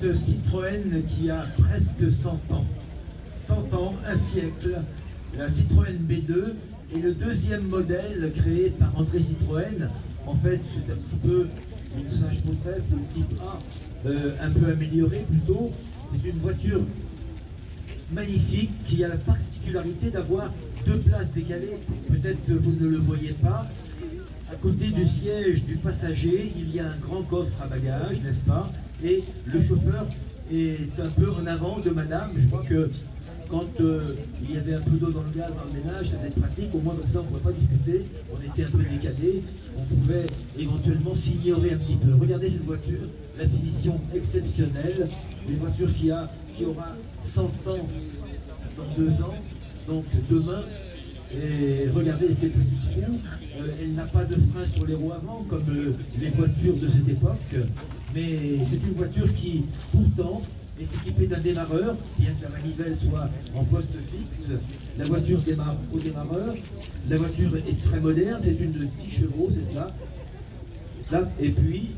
cette Citroën qui a presque 100 ans. 100 ans, un siècle. La Citroën B2 est le deuxième modèle créé par André Citroën. En fait, c'est un petit peu une singe pautresse, le type A, un peu amélioré plutôt. C'est une voiture magnifique qui a la particularité d'avoir deux places décalées. Peut-être que vous ne le voyez pas. À côté du siège du passager, il y a un grand coffre à bagages, n'est-ce pas? Et le chauffeur est un peu en avant de madame. Je crois que quand il y avait un peu d'eau dans le gaz, dans le ménage, c'était pratique. Au moins comme ça, on ne pouvait pas discuter. On était un peu décalé. On pouvait éventuellement s'ignorer un petit peu. Regardez cette voiture, la finition exceptionnelle. Une voiture qui aura 100 ans dans 2 ans, donc demain. Et regardez ces petits trous, elle n'a pas de frein sur les roues avant comme les voitures de cette époque, mais c'est une voiture qui pourtant est équipée d'un démarreur, bien que la manivelle soit en poste fixe. La voiture démarre au démarreur, la voiture est très moderne, c'est une 10 chevaux, c'est cela. Et puis,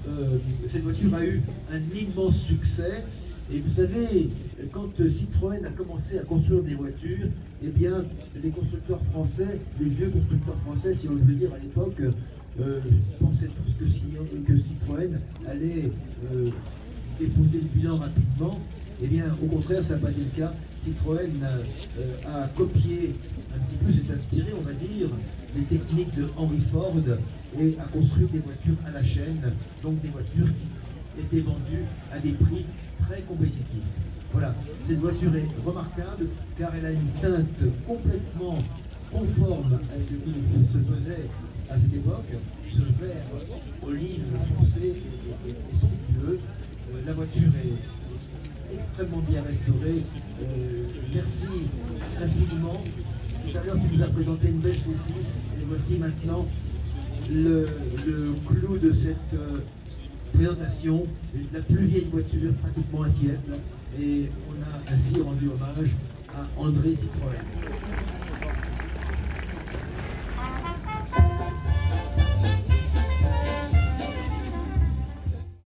cette voiture a eu un immense succès. Et vous savez, quand Citroën a commencé à construire des voitures, eh bien, les constructeurs français, les vieux constructeurs français, si on veut dire à l'époque, pensaient tous que Citroën allait déposer le bilan rapidement. Eh bien, au contraire, ça n'a pas été le cas. Citroën a copié un petit peu, s'est inspiré, on va dire, des techniques de Henry Ford et a construit des voitures à la chaîne, donc des voitures qui étaient vendues à des prix très compétitifs. Voilà, cette voiture est remarquable car elle a une teinte complètement conforme à ce qu'il se faisait à cette époque, ce vert olive foncé et somptueux. La voiture est extrêmement bien restaurée. Merci infiniment. Tout à l'heure, tu nous as présenté une belle C6 et voici maintenant le clou de cette présentation, la plus vieille voiture, pratiquement un siècle, et on a ainsi rendu hommage à André Citroën.